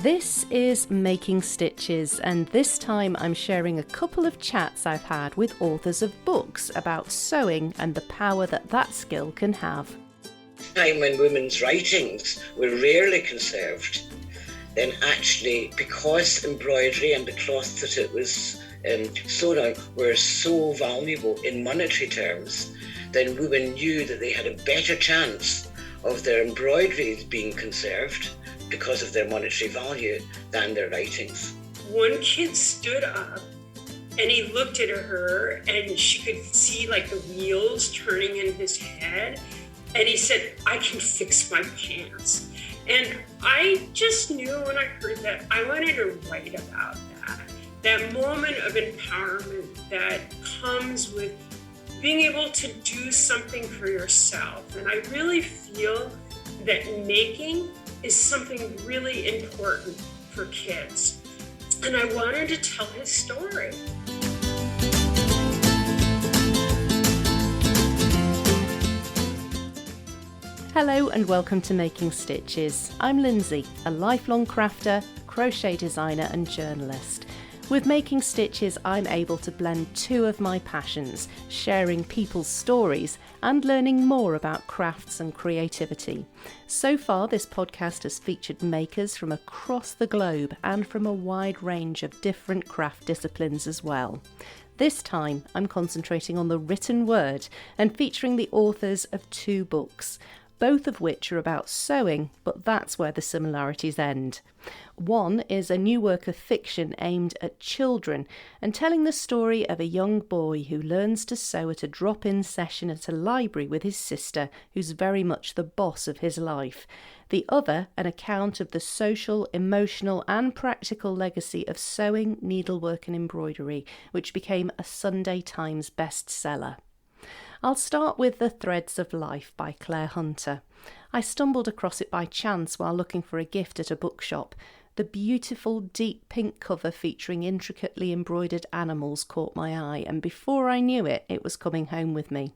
This is Making Stitches, and this time I'm sharing a couple of chats I've had with authors of books about sewing and the power that that skill can have. Time when women's writings were rarely conserved, then actually because embroidery and the cloth that it was sewed on were so valuable in monetary terms, then women knew that they had a better chance of their embroideries being conserved because of their monetary value than their writings. One kid stood up and he looked at her and she could see like the wheels turning in his head. And he said, "I can fix my pants." And I just knew when I heard that, I wanted to write about that. That moment of empowerment that comes with being able to do something for yourself. And I really feel that making is something really important for kids. And I wanted to tell his story. Hello and welcome to Making Stitches. I'm Lindsay, a lifelong crafter, crochet designer and journalist. With Making Stitches, I'm able to blend two of my passions, sharing people's stories and learning more about crafts and creativity. So far, this podcast has featured makers from across the globe and from a wide range of different craft disciplines as well. This time, I'm concentrating on the written word and featuring the authors of two books, both of which are about sewing, but that's where the similarities end. One is a new work of fiction aimed at children and telling the story of a young boy who learns to sew at a drop-in session at a library with his sister, who's very much the boss of his life. The other, an account of the social, emotional and practical legacy of sewing, needlework and embroidery, which became a Sunday Times bestseller. I'll start with The Threads of Life by Clare Hunter. I stumbled across it by chance while looking for a gift at a bookshop. The beautiful deep pink cover featuring intricately embroidered animals caught my eye, and before I knew it, it was coming home with me.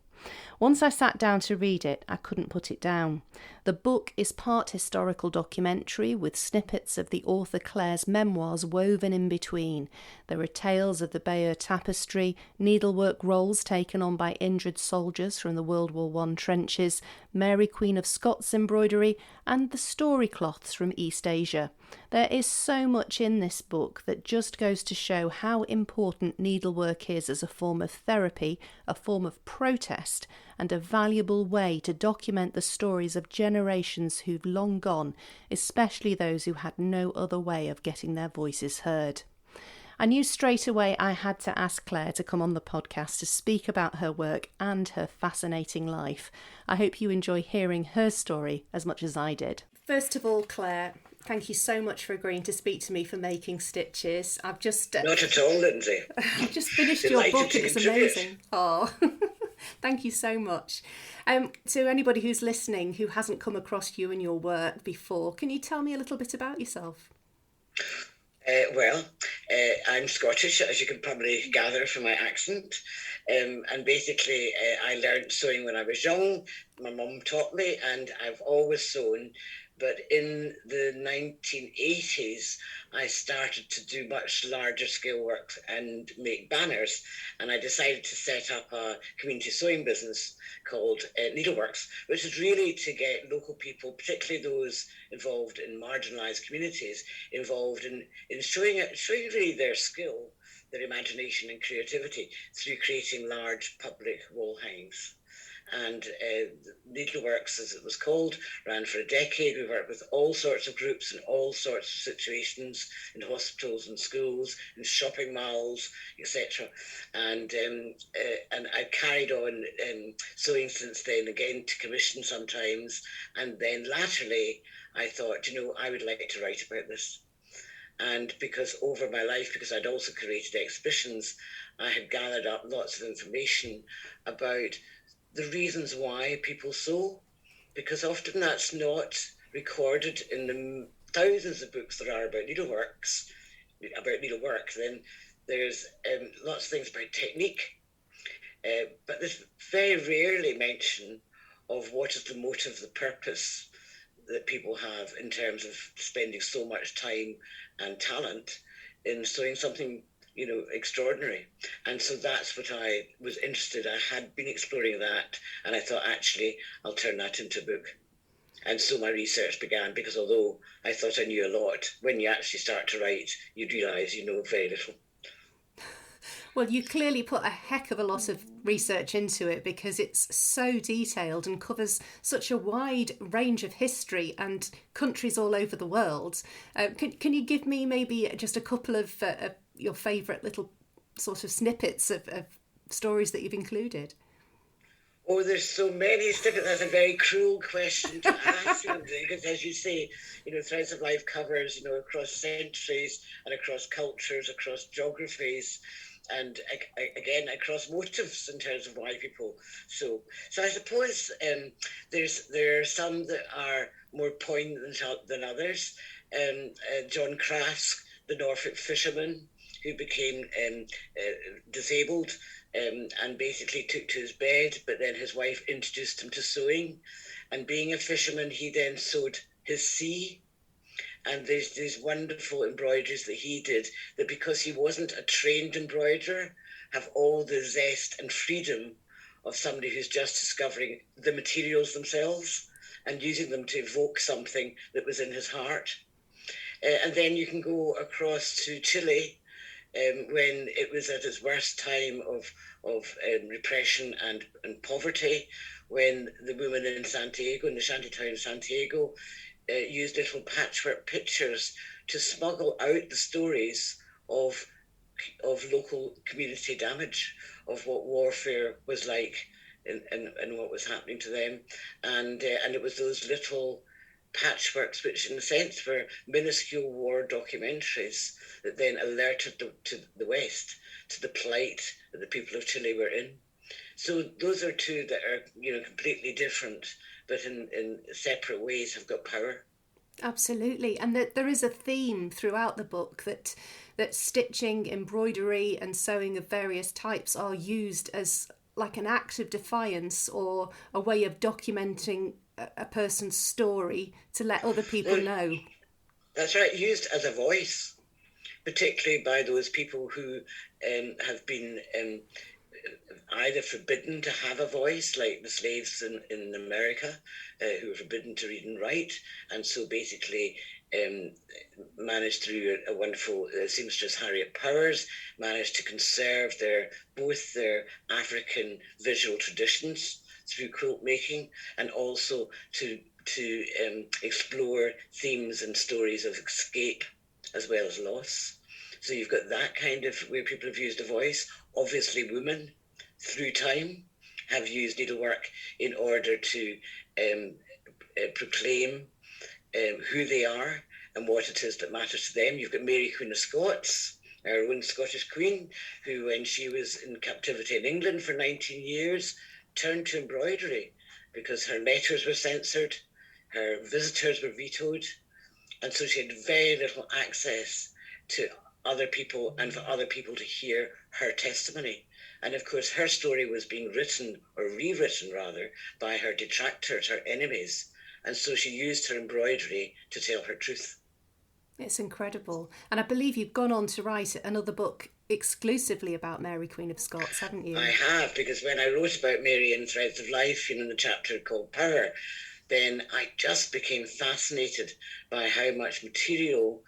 Once I sat down to read it, I couldn't put it down. The book is part historical documentary with snippets of the author Clare's memoirs woven in between. There are tales of the Bayeux tapestry, needlework roles taken on by injured soldiers from the World War I trenches, Mary Queen of Scots embroidery, and the story cloths from East Asia. There is so much in this book that just goes to show how important needlework is as a form of therapy, a form of protest, and a valuable way to document the stories of generations who've long gone, especially those who had no other way of getting their voices heard. I knew straight away I had to ask Clare to come on the podcast to speak about her work and her fascinating life. I hope you enjoy hearing her story as much as I did. First of all, Clare, thank you so much for agreeing to speak to me for Making Stitches. I've just... Not at all, Lindsay. I've just finished your book and it's amazing. Oh, thank you so much. To anybody who's listening who hasn't come across you and your work before, can you tell me a little bit about yourself? I'm Scottish, as you can probably gather from my accent. And basically, I learned sewing when I was young. My mum taught me, and I've always sewn. But in the 1980s, I started to do much larger scale work and make banners. And I decided to set up a community sewing business called Needleworks, which is really to get local people, particularly those involved in marginalised communities, involved in showing really their skill, their imagination and creativity through creating large public wall hangs. And Needleworks, as it was called, ran for a decade. We worked with all sorts of groups in all sorts of situations, in hospitals and schools, in shopping malls, etc. And I carried on sewing since then, again to commission sometimes. And then latterly, I thought, I would like to write about this. And because over my life, because I'd also created exhibitions, I had gathered up lots of information about the reasons why people sew, because often that's not recorded in the thousands of books there are about needlework. Then there's lots of things about technique, but there's very rarely mention of what is the motive, the purpose, that people have in terms of spending so much time and talent in sewing something, extraordinary. And so that's what I was interested. I had been exploring that, and I thought, actually, I'll turn that into a book. And so my research began, because although I thought I knew a lot, when you actually start to write, you realise you know very little. Well, you clearly put a heck of a lot of research into it, because it's so detailed and covers such a wide range of history and countries all over the world. Can you give me maybe just a couple of your favourite little sort of snippets of stories that you've included? Oh, there's so many snippets. That's a very cruel question to ask, because as you say, Threads of Life covers, across centuries and across cultures, across geographies, and again across motives in terms of why people so I suppose there are some that are more poignant than others. John Crask, the Norfolk fisherman who became disabled and basically took to his bed, but then his wife introduced him to sewing, and being a fisherman he then sewed his sea. And there's these wonderful embroideries that he did that, because he wasn't a trained embroiderer, have all the zest and freedom of somebody who's just discovering the materials themselves and using them to evoke something that was in his heart. And then you can go across to Chile when it was at its worst time of repression and poverty, when the women in Santiago, in the shanty town of Santiago, used little patchwork pictures to smuggle out the stories of local community damage, of what warfare was like and what was happening to them. And it was those little patchworks, which in a sense were minuscule war documentaries, that then alerted to the West, to the plight that the people of Chile were in. So those are two that are, completely different, but in separate ways have got power. Absolutely. And that there is a theme throughout the book that stitching, embroidery and sewing of various types are used as like an act of defiance, or a way of documenting a person's story to let other people know. That's right, used as a voice, particularly by those people who have been either forbidden to have a voice, like the slaves in America, who were forbidden to read and write, and so basically managed through a wonderful seamstress, Harriet Powers, managed to conserve both their African visual traditions through quilt making, and also to explore themes and stories of escape as well as loss. So you've got that kind of where people have used a voice. Obviously, women through time have used needlework in order to proclaim who they are and what it is that matters to them. You've got Mary Queen of Scots, our own Scottish queen, who, when she was in captivity in England for 19 years, turned to embroidery because her letters were censored, her visitors were vetoed, and so she had very little access to other people and for other people to hear her testimony. And of course, her story was being written, or rewritten rather, by her detractors, her enemies. And so she used her embroidery to tell her truth. It's incredible. And I believe you've gone on to write another book exclusively about Mary Queen of Scots, haven't you? I have, because when I wrote about Mary in Threads of Life, in the chapter called Power, then I just became fascinated by how much material,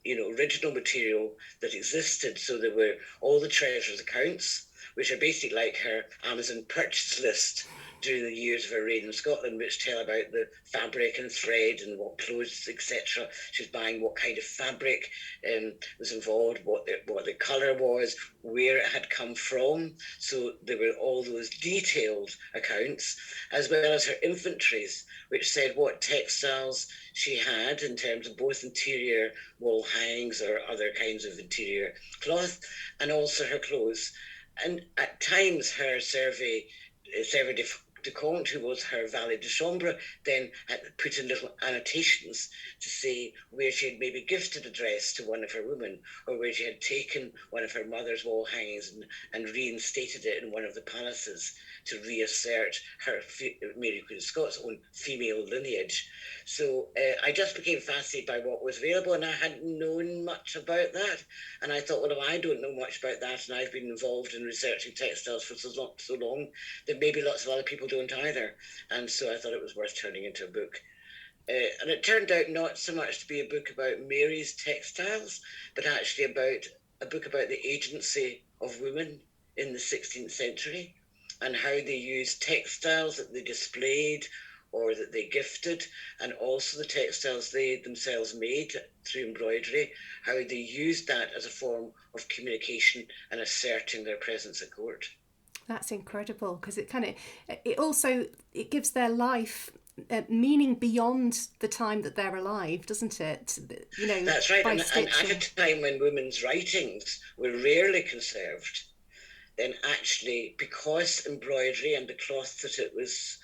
original material that existed. So there were all the treasurer's accounts, which are basically like her Amazon purchase list during the years of her reign in Scotland, which tell about the fabric and thread and what clothes, etc. she was buying, what kind of fabric was involved, what the colour was, where it had come from. So there were all those detailed accounts, as well as her inventories, which said what textiles she had in terms of both interior wall hangings or other kinds of interior cloth, and also her clothes. And at times her survey de Comte, who was her valet de chambre, then had put in little annotations to say where she had maybe gifted a dress to one of her women, or where she had taken one of her mother's wall hangings and reinstated it in one of the palaces to reassert her Mary Queen of Scots' own female lineage. So I just became fascinated by what was available, and I hadn't known much about that. And I thought, well, if I don't know much about that, and I've been involved in researching textiles for so long, then maybe lots of other people don't either. And so I thought it was worth turning into a book. And it turned out not so much to be a book about Mary's textiles, but actually about a book about the agency of women in the 16th century and how they used textiles that they displayed or that they gifted, and also the textiles they themselves made through embroidery, how they used that as a form of communication and asserting their presence at court. That's incredible, because it gives their life meaning beyond the time that they're alive, doesn't it? You know, that's right. And at a time when women's writings were rarely conserved, then actually, because embroidery and the cloth that it was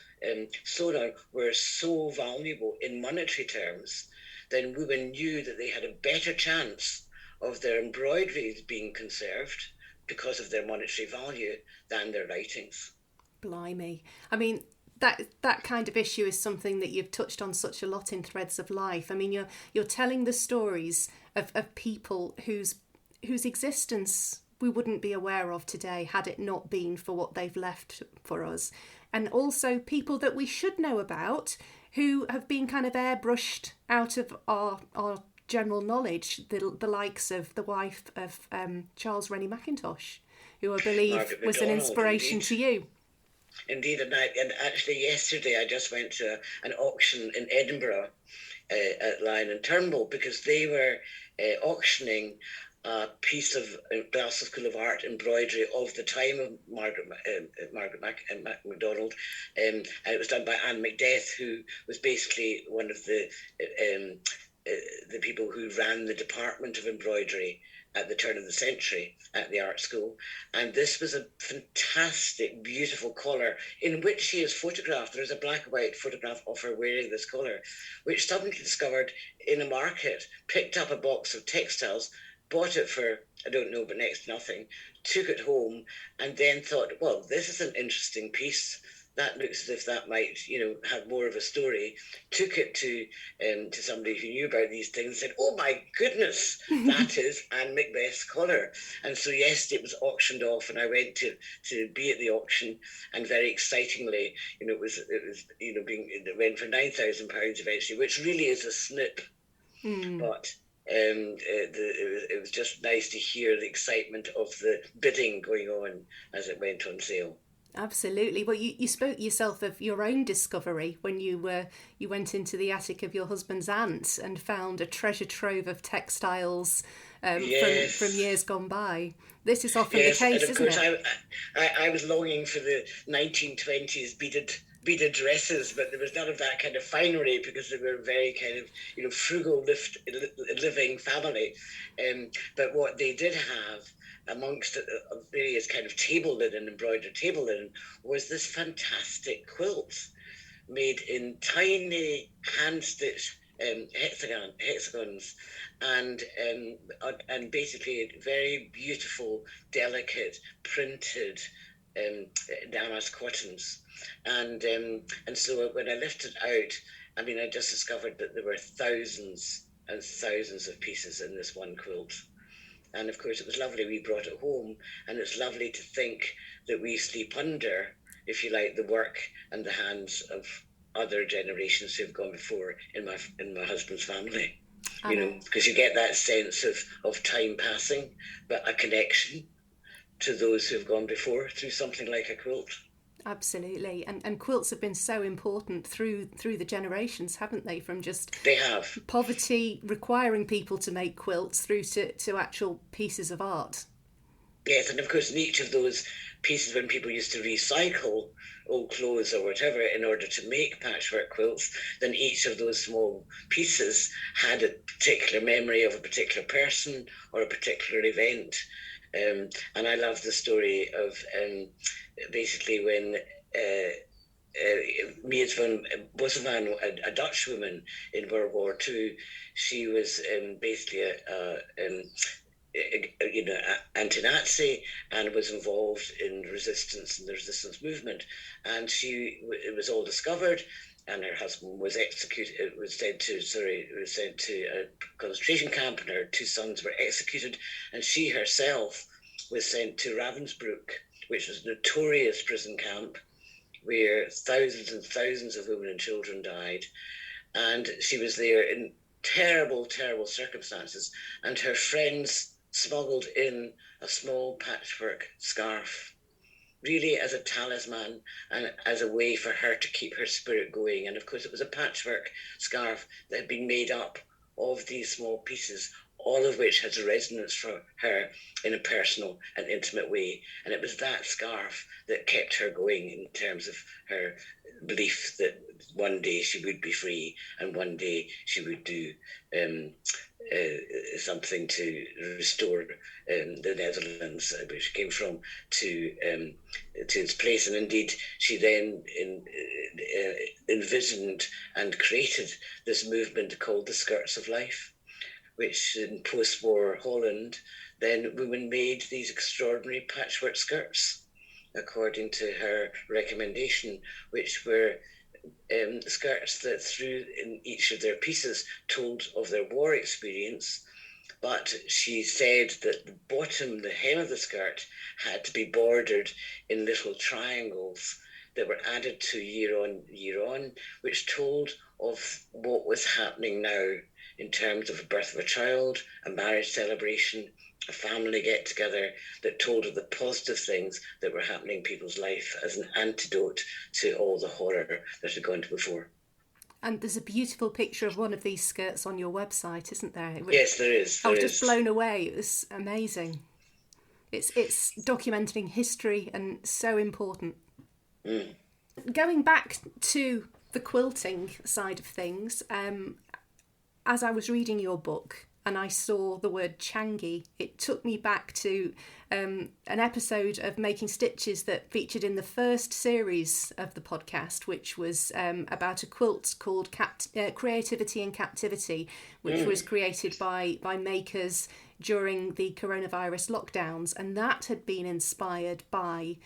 sewn on were so valuable in monetary terms, then women knew that they had a better chance of their embroideries being conserved because of their monetary value than their writings. Blimey. I mean, that kind of issue is something that you've touched on such a lot in Threads of Life. I mean, you're telling the stories of people whose existence we wouldn't be aware of today had it not been for what they've left for us. And also people that we should know about who have been kind of airbrushed out of our general knowledge, the likes of the wife of Charles Rennie Mackintosh, who I believe was an inspiration to you. Indeed, and actually yesterday I just went to an auction in Edinburgh at Lion and Turnbull, because they were auctioning a piece of Glasgow School of Art embroidery of the time of Margaret MacDonald, and it was done by Anne Macbeth, who was basically one of the people who ran the department of embroidery at the turn of the century at the art school. And this was a fantastic, beautiful collar in which she is photographed. There's a black and white photograph of her wearing this collar, which somebody discovered in a market, picked up a box of textiles, bought it for, I don't know, but next to nothing, took it home, and then thought, well, this is an interesting piece. That looks as if that might, have more of a story. Took it to somebody who knew about these things, said, oh my goodness, that is Anne Macbeth's collar. And so yesterday it was auctioned off, and I went to be at the auction, and very excitingly, it went for £9,000 eventually, which really is a snip. But it was just nice to hear the excitement of the bidding going on as it went on sale. Absolutely. Well, you spoke yourself of your own discovery when you went into the attic of your husband's aunt and found a treasure trove of textiles from years gone by. This is often the case, and of course, isn't it? I was longing for the 1920s beaded dresses, but there was none of that kind of finery, because they were a very kind of frugal living family. But what they did have, amongst various kind of embroidered table linen, was this fantastic quilt made in tiny hand-stitched hexagons, and basically very beautiful, delicate, printed damask cottons. And so when I lifted out, I mean, I just discovered that there were thousands and thousands of pieces in this one quilt. And of course, it was lovely. We brought it home, and it's lovely to think that we sleep under, if you like, the work and the hands of other generations who've gone before in my husband's family. Because you get that sense of time passing, but a connection to those who've gone before through something like a quilt. Absolutely, and quilts have been so important through the generations, haven't they? From just poverty requiring people to make quilts through to actual pieces of art. Yes, and of course, in each of those pieces, when people used to recycle old clothes or whatever in order to make patchwork quilts, then each of those small pieces had a particular memory of a particular person or a particular event. And I love the story of basically when Meets van Bosman, a Dutch woman in World War II. She was basically anti-Nazi and was involved in resistance and the resistance movement. And it was all discovered, and her husband was executed. It was sent to a concentration camp, and her 2 sons were executed. And she herself was sent to Ravensbrück, which was a notorious prison camp where thousands and thousands of women and children died. And she was there in terrible, terrible circumstances. And her friends smuggled in a small patchwork scarf, really as a talisman and as a way for her to keep her spirit going. And of course, it was a patchwork scarf that had been made up of these small pieces, all of which has a resonance for her in a personal and intimate way. And it was that scarf that kept her going in terms of her belief that one day she would be free and one day she would do something to restore the Netherlands, which she came from, to its place. And indeed, she then envisioned and created this movement called the Skirts of Life, which in post-war Holland, then women made these extraordinary patchwork skirts, according to her recommendation, which were skirts that through in each of their pieces told of their war experience. But she said that the bottom, the hem of the skirt, had to be bordered in little triangles that were added to year on, which told of what was happening now in terms of the birth of a child, a marriage celebration, a family get-together, that told of the positive things that were happening in people's life as an antidote to all the horror that had gone before. And there's a beautiful picture of one of these skirts on your website, isn't there? Yes, there is. I was just blown away. It was amazing. It's documenting history and so important. Mm. Going back to the quilting side of things, as I was reading your book and I saw the word Changi, it took me back to an episode of Making Stitches that featured in the first series of the podcast, which was about a quilt called Creativity in Captivity, which was created by makers during the coronavirus lockdowns. And that had been inspired by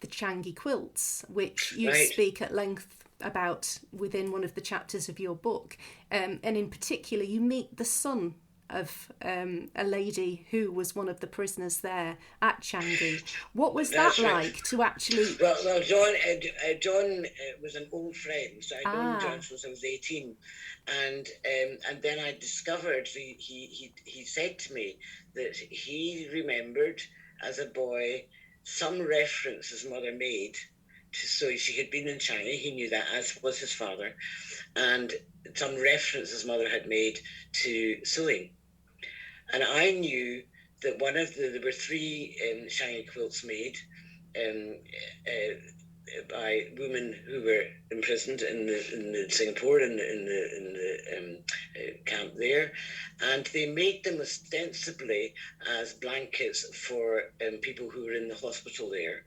the Changi quilts, which you speak at length about within one of the chapters of your book. And in particular, you meet the son of a lady who was one of the prisoners there at Changi. What was that like to actually... Well, John was an old friend, so I'd known John since I was 18. And then I discovered, he said to me that he remembered as a boy some reference his mother made to sewing. She had been in China, he knew that, as was his father, and some reference his mother had made to sewing. And I knew that there were 3 Changi quilts made by women who were imprisoned in the Singapore in the camp there, and they made them ostensibly as blankets for people who were in the hospital there.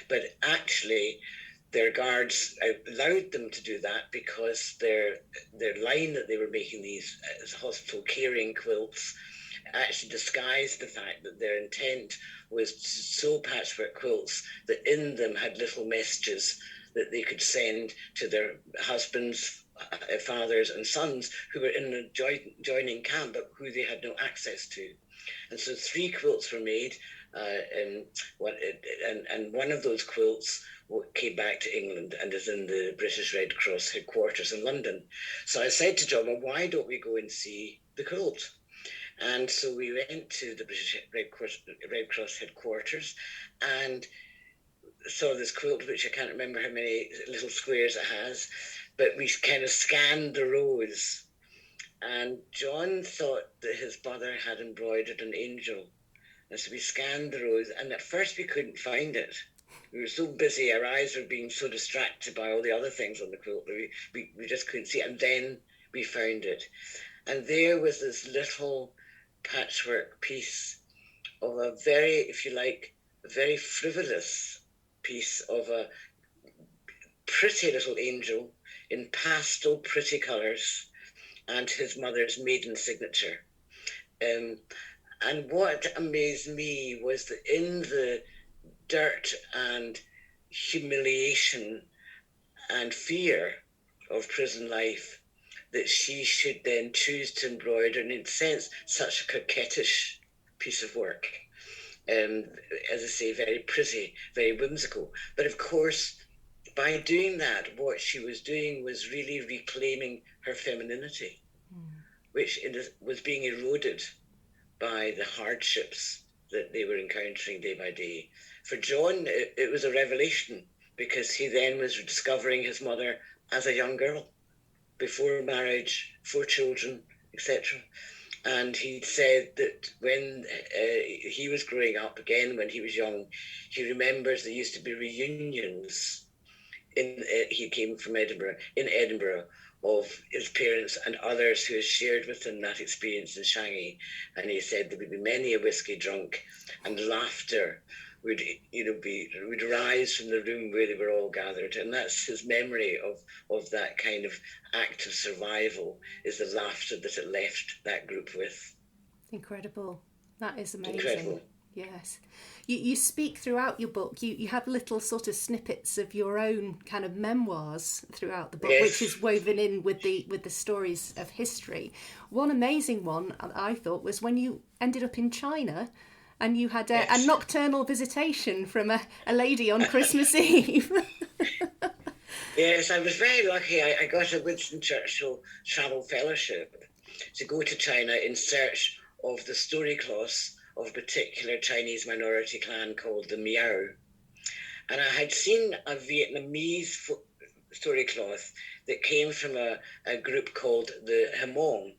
But actually, their guards allowed them to do that because their line that they were making these hospital caring quilts actually disguised the fact that their intent was to sew patchwork quilts that in them had little messages that they could send to their husbands, fathers and sons who were in the joining camp but who they had no access to. And so 3 quilts were made, and one of those quilts came back to England and is in the British Red Cross headquarters in London. So I said to John, well, why don't we go and see the quilt? And so we went to the British Red Cross headquarters and saw this quilt, which I can't remember how many little squares it has, but we kind of scanned the rows. And John thought that his mother had embroidered an angel. And so we scanned the rows, and at first we couldn't find it. We were so busy, our eyes were being so distracted by all the other things on the quilt that we just couldn't see it. And then we found it. And there was this little patchwork piece of a very, if you like, a very frivolous piece of a pretty little angel in pastel pretty colours and his mother's maiden signature. And what amazed me was that in the dirt and humiliation and fear of prison life, that she should then choose to embroider, and in a sense, such a coquettish piece of work. As I say, very pretty, very whimsical. But of course, by doing that, what she was doing was really reclaiming her femininity, which was being eroded by the hardships that they were encountering day by day. For John, it was a revelation, because he then was discovering his mother as a young girl, before marriage, 4 children, etc. And he said that when he was growing up again, when he was young, he remembers there used to be reunions. He came from Edinburgh, in Edinburgh, of his parents and others who had shared with him that experience in Shanghai. And he said there would be many a whiskey drunk, and laughter would rise from the room where they were all gathered. And that's his memory of that kind of act of survival, is the laughter that it left that group with. Incredible. That is amazing. Incredible. Yes. You speak throughout your book, you have little sort of snippets of your own kind of memoirs throughout the book, yes, which is woven in with the stories of history. One amazing one I thought was when you ended up in China and you had a nocturnal visitation from a lady on Christmas Eve. Yes, I was very lucky. I got a Winston Churchill Travel Fellowship to go to China in search of the story cloths of a particular Chinese minority clan called the Miao. And I had seen a Vietnamese story cloth that came from a group called the Hmong.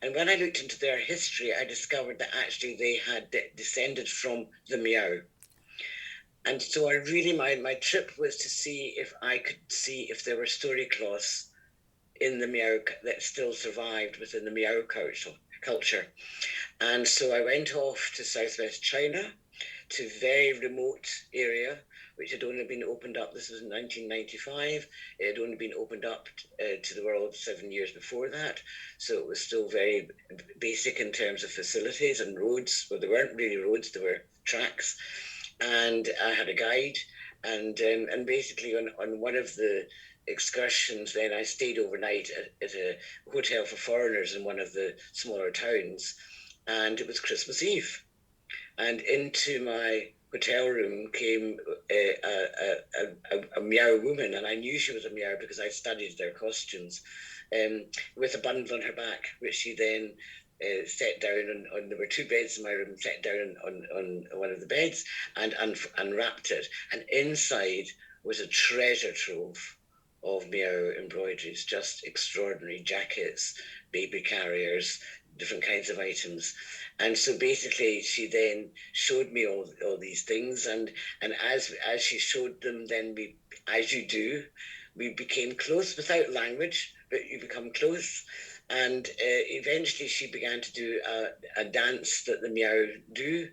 And when I looked into their history, I discovered that actually they had descended from the Miao. And so I really, my trip was to see if I could see if there were story cloths in the Miao that still survived within the Miao culture. And so I went off to southwest China, to a very remote area, which had only been opened up. This was in 1995. It had only been opened up to the world 7 years before that. So it was still very basic in terms of facilities and roads. Well, there weren't really roads, there were tracks. And I had a guide. And basically on one of the excursions, then I stayed overnight at a hotel for foreigners in one of the smaller towns. And it was Christmas Eve. And into my hotel room came a Miao woman, and I knew she was a Miao because I studied their costumes, with a bundle on her back, which she then sat down on. There were 2 beds in my room, sat down on one of the beds and unwrapped it. And inside was a treasure trove of Miao embroideries, just extraordinary jackets, baby carriers, different kinds of items. And so basically she then showed me all these things, and as she showed them, then we, as you do, we became close without language, but you become close. And eventually she began to do a dance that the Miao do.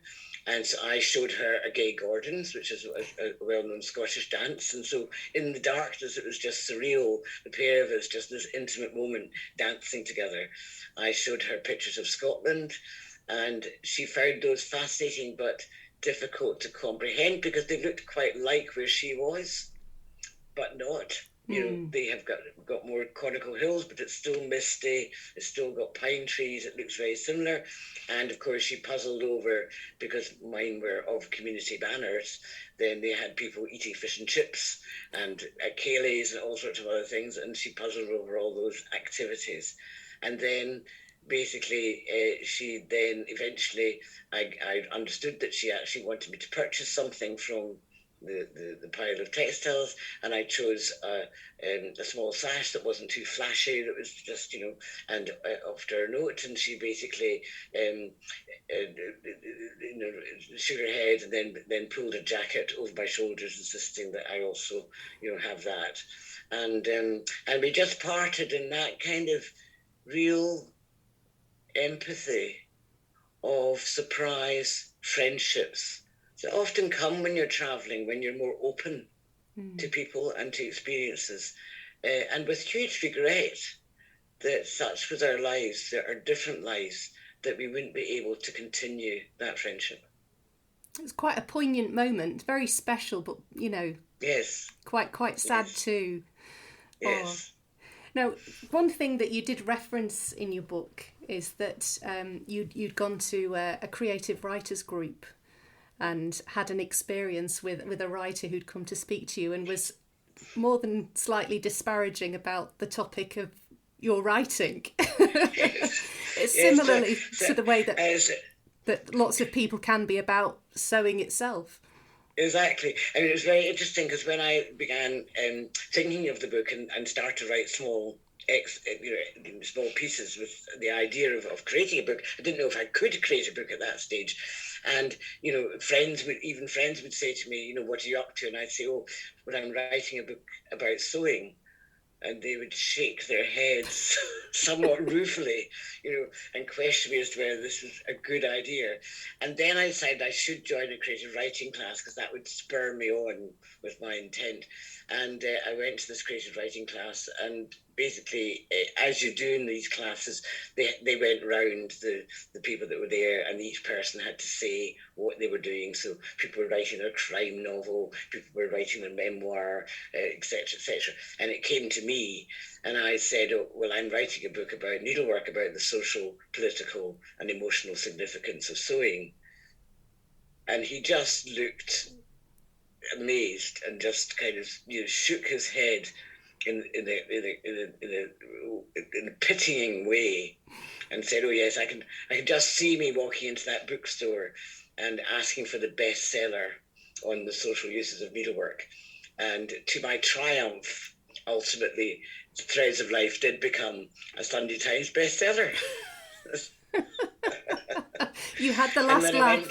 And so I showed her a Gay Gordons, which is a well-known Scottish dance. And so in the darkness, it was just surreal. The pair of us, just this intimate moment, dancing together. I showed her pictures of Scotland, and she found those fascinating but difficult to comprehend because they looked quite like where she was, but not. You know, they have got more conical hills, but it's still misty. It's still got pine trees. It looks very similar. And of course, she puzzled over, because mine were of community banners, then they had people eating fish and chips and ceilidhs and all sorts of other things. And she puzzled over all those activities. And then basically, she then eventually, I understood that she actually wanted me to purchase something from the pile of textiles, and I chose a small sash that wasn't too flashy, that was just, and after a note, and she basically shook her head and then pulled a jacket over my shoulders, insisting that I also have that, and we just parted in that kind of real empathy of surprise friendships that often come when you're traveling, when you're more open to people and to experiences, and with huge regret that such was our lives, that our different lives, that we wouldn't be able to continue that friendship. It's quite a poignant moment, very special, but yes, quite sad yes. too. Yes. Oh. Now, one thing that you did reference in your book is that you'd gone to a creative writers group and had an experience with a writer who'd come to speak to you and was more than slightly disparaging about the topic of your writing. Yes. It's similarly Yes, to the way that lots of people can be about sewing itself. Exactly. I mean, it was very interesting because when I began thinking of the book and started to write small small pieces with the idea of creating a book, I didn't know if I could create a book at that stage. And, friends would say to me, what are you up to? And I'd say, oh, well, I'm writing a book about sewing. And they would shake their heads somewhat ruefully, and question me as to whether this was a good idea. And then I decided I should join a creative writing class because that would spur me on with my intent. And I went to this creative writing class, and basically, as you do in these classes, they went round the people that were there, and each person had to say what they were doing. So people were writing their crime novel, people were writing their memoir, etc., etc. And it came to me, and I said, oh, well, I'm writing a book about needlework, about the social, political, and emotional significance of sewing. And he just looked amazed and just kind of shook his head in a pitying way and said, oh yes, I can just see me walking into that bookstore and asking for the bestseller on the social uses of needlework. And to my triumph, ultimately, Threads of Life did become a Sunday Times bestseller. You had the last laugh.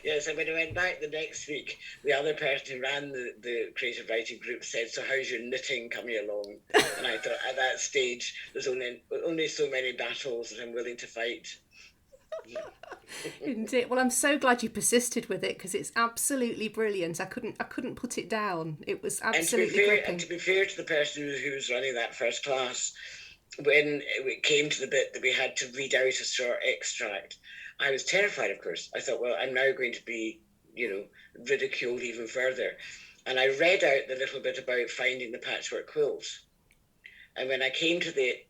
Yes, and when I went back the next week, the other person who ran the creative writing group said, so how's your knitting coming along? And I thought, at that stage, there's only so many battles that I'm willing to fight. Indeed. Well, I'm so glad you persisted with it because it's absolutely brilliant. I couldn't put it down. It was absolutely gripping. And to be fair to the person who was running that first class, when it came to the bit that we had to read out a short extract, I was terrified, of course. I thought, well, I'm now going to be, ridiculed even further. And I read out the little bit about finding the patchwork quilt. And when I came to the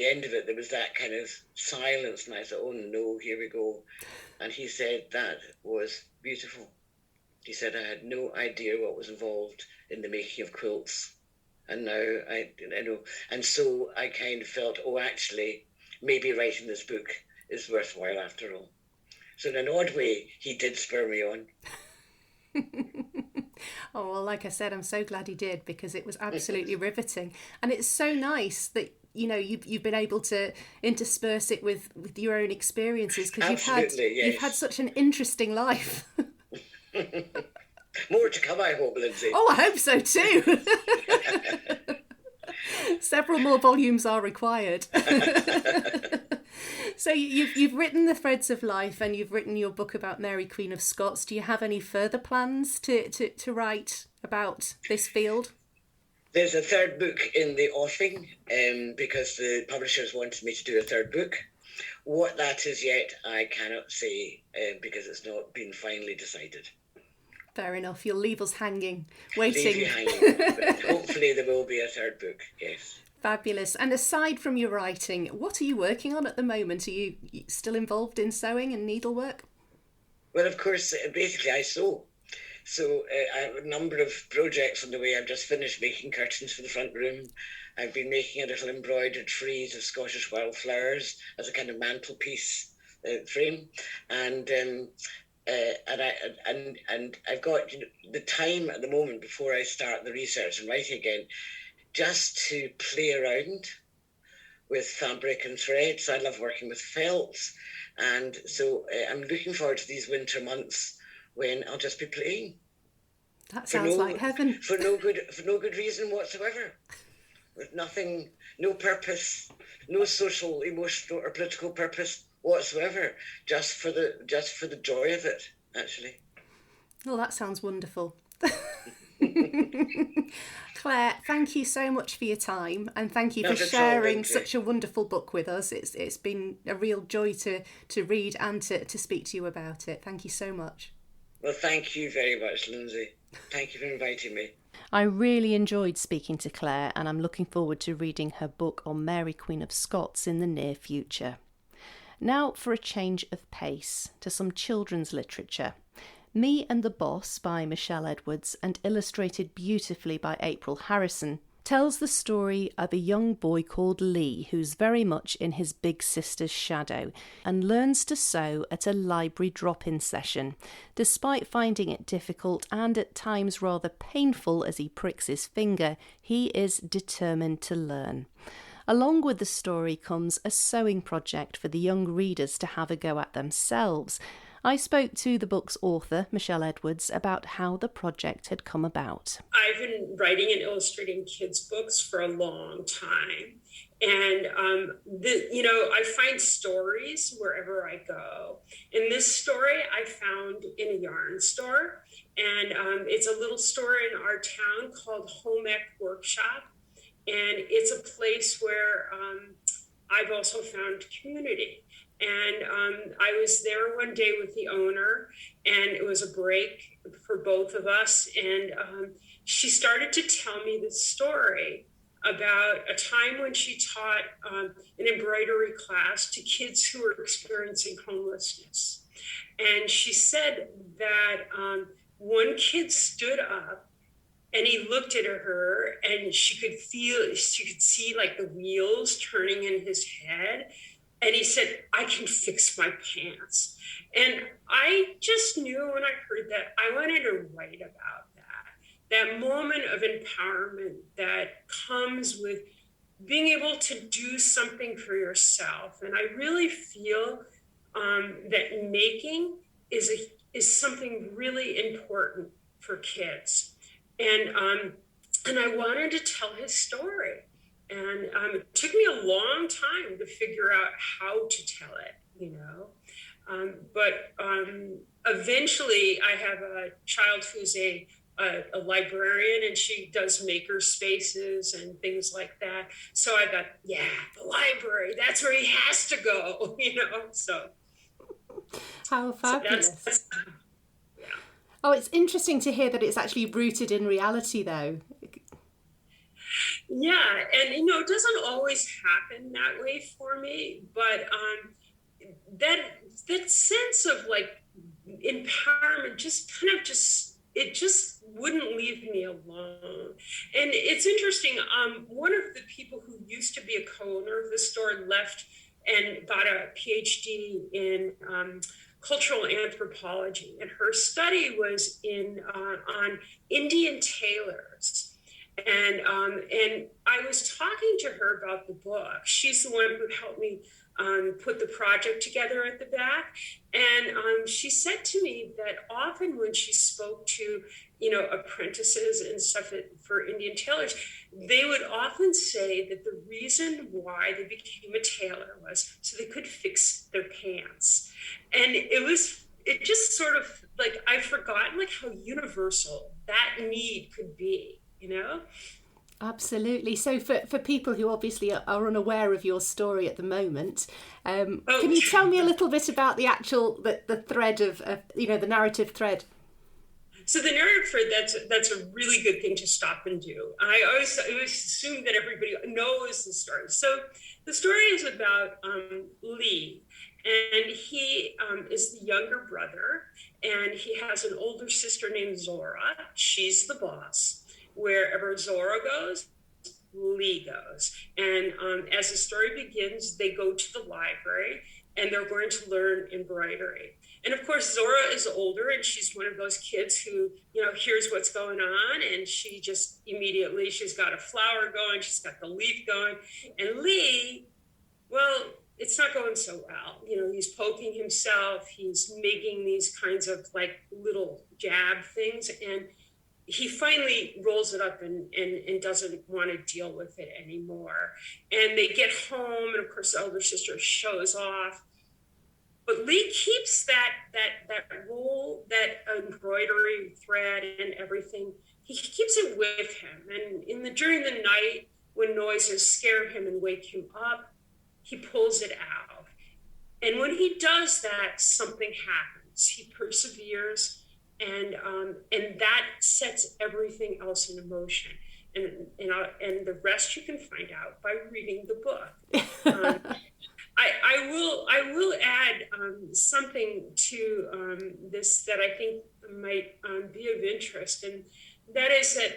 end of it, there was that kind of silence, and I thought, oh no, here we go. And he said, that was beautiful. He said, I had no idea what was involved in the making of quilts. And now I know. And so I kind of felt, oh, actually, maybe writing this book is worthwhile after all. So in an odd way, he did spur me on. Oh, well, like I said, I'm so glad he did because it was absolutely riveting. And it's so nice that, you've been able to intersperse it with your own experiences because you've had such an interesting life. More to come, I hope, Lindsay. Oh, I hope so too. Several more volumes are required. So you've written The Threads of Life and you've written your book about Mary Queen of Scots. Do you have any further plans to write about this field? There's a third book in the offing because the publishers wanted me to do a third book. What that is yet, I cannot say because it's not been finally decided. Fair enough. You'll leave us hanging, waiting. Leave you hanging. But hopefully there will be a third book, yes. Fabulous. And aside from your writing, what are you working on at the moment? Are you still involved in sewing and needlework? Well, of course, basically I sew. So I have a number of projects on the way. I've just finished making curtains for the front room. I've been making a little embroidered frieze of Scottish wildflowers as a kind of mantelpiece frame. And I've got the time at the moment before I start the research and writing again, just to play around with fabric and threads. I love working with felts, and so I'm looking forward to these winter months when I'll just be playing. That sounds like heaven. For no good reason whatsoever, with nothing, no purpose, no social, emotional, or political purpose whatsoever. Just for the joy of it, actually. Well, that sounds wonderful. Claire, thank you so much for your time, and thank you Not for at all, sharing Lindsay. such a wonderful book with us. It's been a real joy to read and to speak to you about it. Thank you so much. Well, thank you very much, Lindsay. Thank you for inviting me. I really enjoyed speaking to Claire, and I'm looking forward to reading her book on Mary Queen of Scots in the near future. Now for a change of pace to some children's literature. Me and the Boss by Michelle Edwards and illustrated beautifully by April Harrison tells the story of a young boy called Lee who's very much in his big sister's shadow and learns to sew at a library drop-in session. Despite finding it difficult and at times rather painful as he pricks his finger, he is determined to learn. Along with the story comes a sewing project for the young readers to have a go at themselves. I spoke to the book's author, Michelle Edwards, about how the project had come about. I've been writing and illustrating kids' books for a long time. And, I find stories wherever I go. And this story I found in a yarn store. And it's a little store in our town called Home Ec Workshop. And it's a place where I've also found community. And I was there one day with the owner, and it was a break for both of us. And she started to tell me this story about a time when she taught an embroidery class to kids who were experiencing homelessness. And she said that one kid stood up and he looked at her, and she could see like the wheels turning in his head. And he said, "I can fix my pants." And I just knew when I heard that, I wanted to write about that moment of empowerment that comes with being able to do something for yourself. And I really feel that making is something really important for kids. And I wanted to tell his story. And it took me a long time to figure out how to tell it, But eventually I have a child who's a librarian, and she does maker spaces and things like that. So I thought, yeah, the library, that's where he has to go, so. How fabulous. So that's yeah. Oh, it's interesting to hear that it's actually rooted in reality, though. Yeah, and it doesn't always happen that way for me, but that sense of like empowerment it just wouldn't leave me alone. And it's interesting, one of the people who used to be a co-owner of the store left and got a PhD in cultural anthropology, and her study was on Indian tailors. And I was talking to her about the book. She's the one who helped me put the project together at the back. And she said to me that often when she spoke to, apprentices and stuff for Indian tailors, they would often say that the reason why they became a tailor was so they could fix their pants. And it just sort of like, I've forgotten like how universal that need could be. Absolutely. So for people who obviously are unaware of your story at the moment, can you tell me a little bit about the actual the thread of the narrative thread? So the narrative thread, that's a really good thing to stop and do. I always assume that everybody knows the story. So the story is about Lee, and he is the younger brother, and he has an older sister named Zora. She's the boss. Wherever Zora goes, Lee goes. And as the story begins, they go to the library, and they're going to learn embroidery. And of course, Zora is older, and she's one of those kids who, hears what's going on, and she just immediately, she's got a flower going, she's got the leaf going. And Lee, well, it's not going so well. He's poking himself, he's making these kinds of like little jab things, and he finally rolls it up and doesn't want to deal with it anymore. And they get home, and of course the older sister shows off. But Lee keeps that roll, that embroidery thread and everything. he keeps it with him. And during the night, when noises scare him and wake him up, he pulls it out. And when he does that, something happens. He perseveres, and that sets everything else in motion. And the rest you can find out by reading the book. I will add something to this that I think might be of interest, and that is that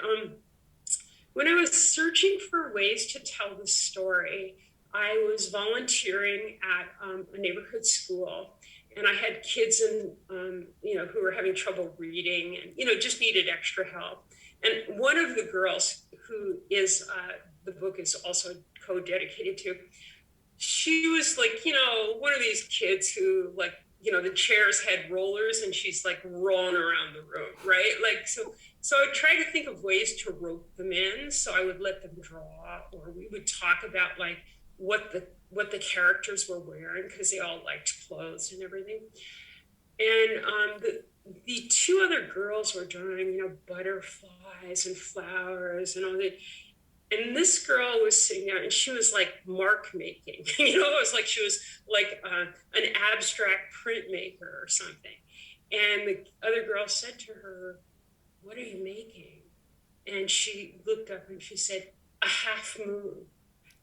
when I was searching for ways to tell the story, I was volunteering at a neighborhood school, and I had kids who were having trouble reading and just needed extra help. And one of the girls who is the book is also co-dedicated to, she was like, one of these kids who the chairs had rollers and she's like rolling around the room, right? So I tried to think of ways to rope them in. So I would let them draw, or we would talk about what the characters were wearing, because they all liked clothes and everything. And the two other girls were drawing, butterflies and flowers and all that. And this girl was sitting there, and she was like mark making. It was like she was like an abstract printmaker or something. And the other girl said to her, "What are you making?" And she looked up and she said, "A half moon."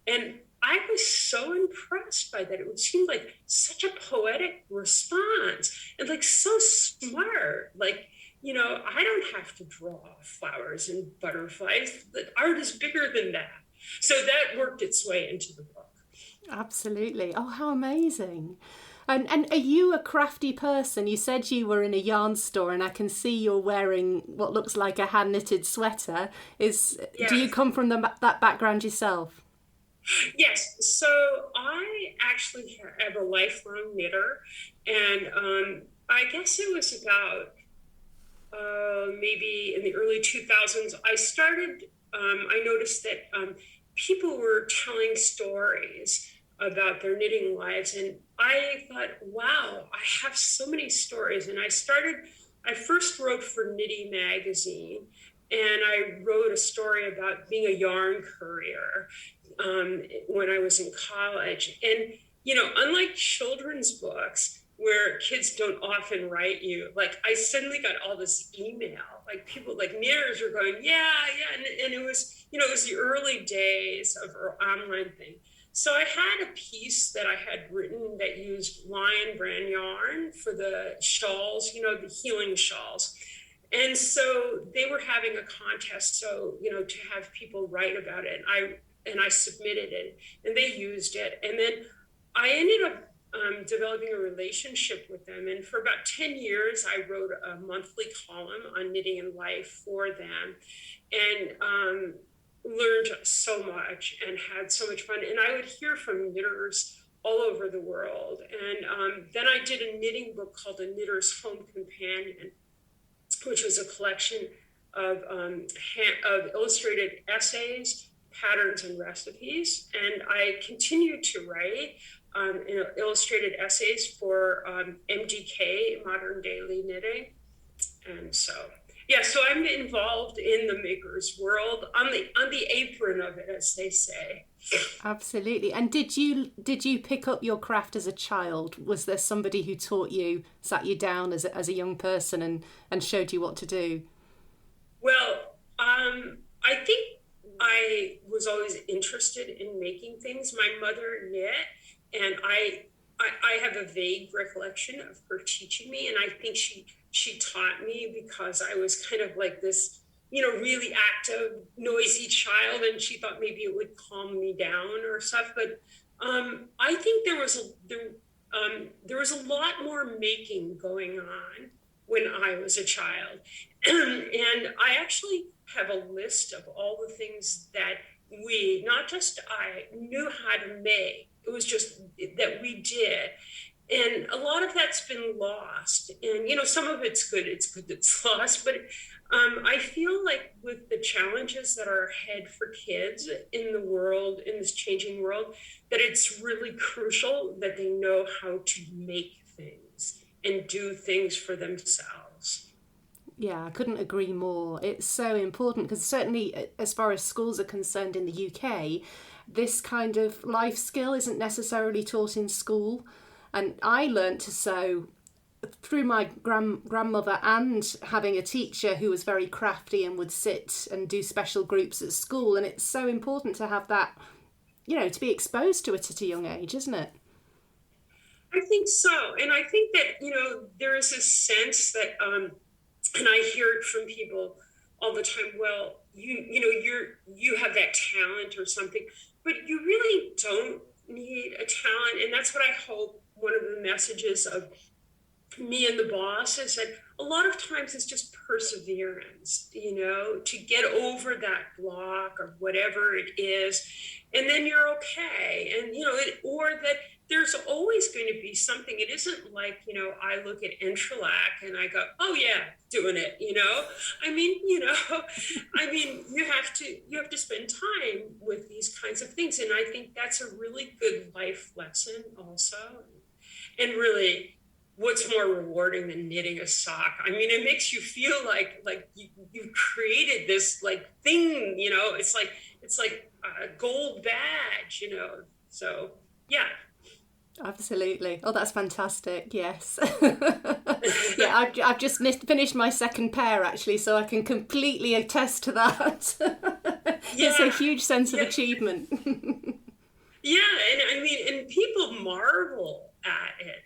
And I was so impressed by that. It seemed like such a poetic response and so smart. I don't have to draw flowers and butterflies. The art is bigger than that. So that worked its way into the book. Absolutely. Oh, how amazing. And are you a crafty person? You said you were in a yarn store, and I can see you're wearing what looks like a hand-knitted sweater. Yes. Do you come from that background yourself? Yes. So I actually have a lifelong knitter, and I guess it was about maybe in the early 2000s, I noticed that people were telling stories about their knitting lives. And I thought, wow, I have so many stories. And I first wrote for Knitty magazine, and I wrote a story about being a yarn courier when I was in college. And, unlike children's books, where kids don't often write you, I suddenly got all this email, people knitters were going, yeah. And it was, it was the early days of our online thing. So I had a piece that I had written that used Lion brand yarn for the shawls, the healing shawls. And so they were having a contest, so, to have people write about it. And I submitted it, and they used it. And then I ended up developing a relationship with them. And for about 10 years, I wrote a monthly column on knitting and life for them, and learned so much and had so much fun. And I would hear from knitters all over the world. And then I did a knitting book called A Knitter's Home Companion, which was a collection of illustrated essays, patterns, and recipes. And I continued to write illustrated essays for MDK, Modern Daily Knitting. And so I'm involved in the maker's world on the apron of it, as they say. Absolutely. And did you pick up your craft as a child? Was there somebody who taught you, sat you down as a young person and showed you what to do? Well, I think I was always interested in making things. My mother knit, and I have a vague recollection of her teaching me, and I think she taught me because I was kind of like this, really active, noisy child, and she thought maybe it would calm me down or stuff. But I think there was a lot more making going on when I was a child, and I actually have a list of all the things that we, not just I, knew how to make. It was just that we did. And a lot of that's been lost. And, some of it's good it's lost. But I feel like with the challenges that are ahead for kids in the world, in this changing world, that it's really crucial that they know how to make things and do things for themselves. Yeah, I couldn't agree more. It's so important because certainly as far as schools are concerned in the UK, this kind of life skill isn't necessarily taught in school. And I learnt to sew through my grandmother and having a teacher who was very crafty and would sit and do special groups at school. And it's so important to have that, to be exposed to it at a young age, isn't it? I think so. And I think that, there is a sense that, and I hear it from people all the time, well, you have that talent or something, but you really don't need a talent. And that's what I hope one of the messages of me and the boss is that a lot of times it's just perseverance, to get over that block or whatever it is, and then you're okay. And, or that there's always going to be something. It isn't like, I look at Entrelac and I go, oh yeah, doing it, you have to spend time with these kinds of things. And I think that's a really good life lesson also. And really, what's more rewarding than knitting a sock? I mean, it makes you feel like you've created this thing, it's like a gold badge, so yeah. Absolutely. Oh, that's fantastic. Yes. Yeah, I've just finished my second pair actually, so I can completely attest to that. Yeah. It's a huge sense of achievement. Yeah, and people marvel at it,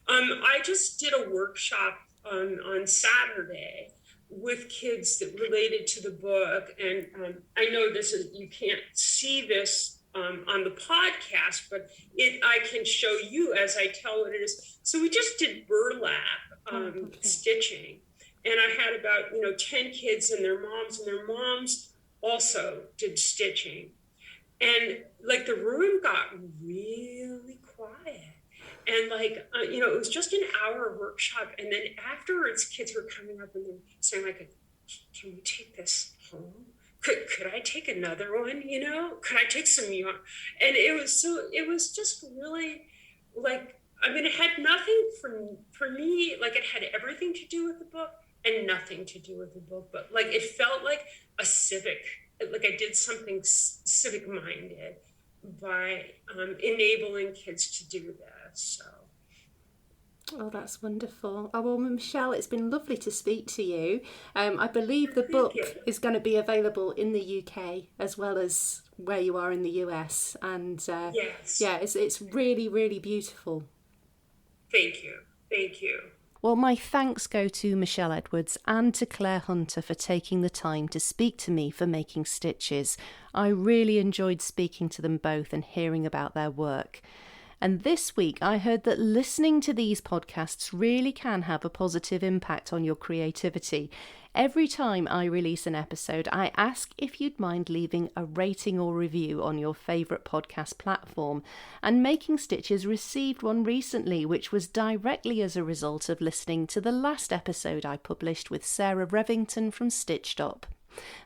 I just did a workshop on Saturday with kids that related to the book, and I know you can't see this on the podcast, but I can show you as I tell what it is. So we just did burlap stitching, and I had about 10 kids and their moms also did stitching, and the room got really quiet. And it was just an hour workshop. And then afterwards, kids were coming up and saying can we take this home? Could I take another one? Could I take some yarn? And it was just really it had nothing for me, it had everything to do with the book and nothing to do with the book. But it felt like a civic, I did something civic minded by enabling kids to do this. So. Oh, that's wonderful. Oh, well, Michelle, it's been lovely to speak to you. I believe the book is going to be available in the UK as well as where you are in the US. And yes. Yeah, it's really, really beautiful. Thank you. Thank you. Well, my thanks go to Michelle Edwards and to Clare Hunter for taking the time to speak to me for Making Stitches. I really enjoyed speaking to them both and hearing about their work. And this week I heard that listening to these podcasts really can have a positive impact on your creativity. Every time I release an episode, I ask if you'd mind leaving a rating or review on your favourite podcast platform. And Making Stitches received one recently, which was directly as a result of listening to the last episode I published with Sarah Revington from Stitched Up.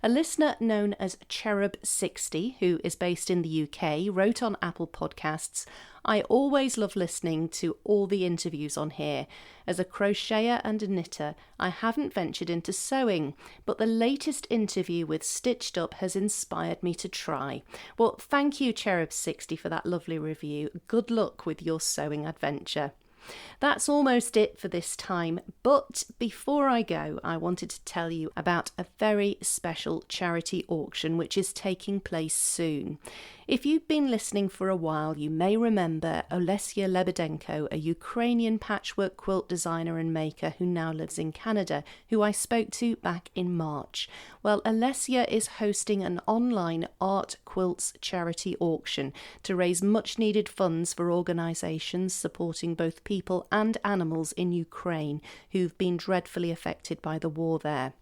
A listener known as Cherub60, who is based in the UK, wrote on Apple Podcasts, "I always love listening to all the interviews on here. As a crocheter and a knitter, I haven't ventured into sewing, but the latest interview with Stitched Up has inspired me to try." Well, thank you, Cherub60, for that lovely review. Good luck with your sewing adventure. That's almost it for this time, but before I go, I wanted to tell you about a very special charity auction which is taking place soon. If you've been listening for a while, you may remember Olesia Lebedenko, a Ukrainian patchwork quilt designer and maker who now lives in Canada, who I spoke to back in March. Well, Olesia is hosting an online art quilts charity auction to raise much needed funds for organisations supporting both people and animals in Ukraine who've been dreadfully affected by the war there.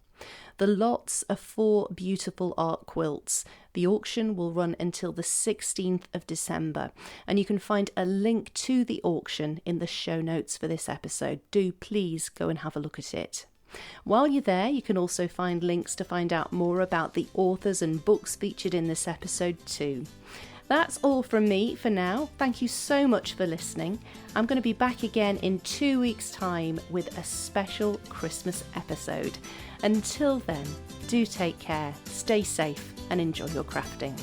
The lots are 4 beautiful art quilts. The auction will run until the 16th of December, and you can find a link to the auction in the show notes for this episode. Do please go and have a look at it. While you're there, you can also find links to find out more about the authors and books featured in this episode too. That's all from me for now. Thank you so much for listening. I'm going to be back again in 2 weeks' time with a special Christmas episode. Until then, do take care, stay safe, and enjoy your crafting.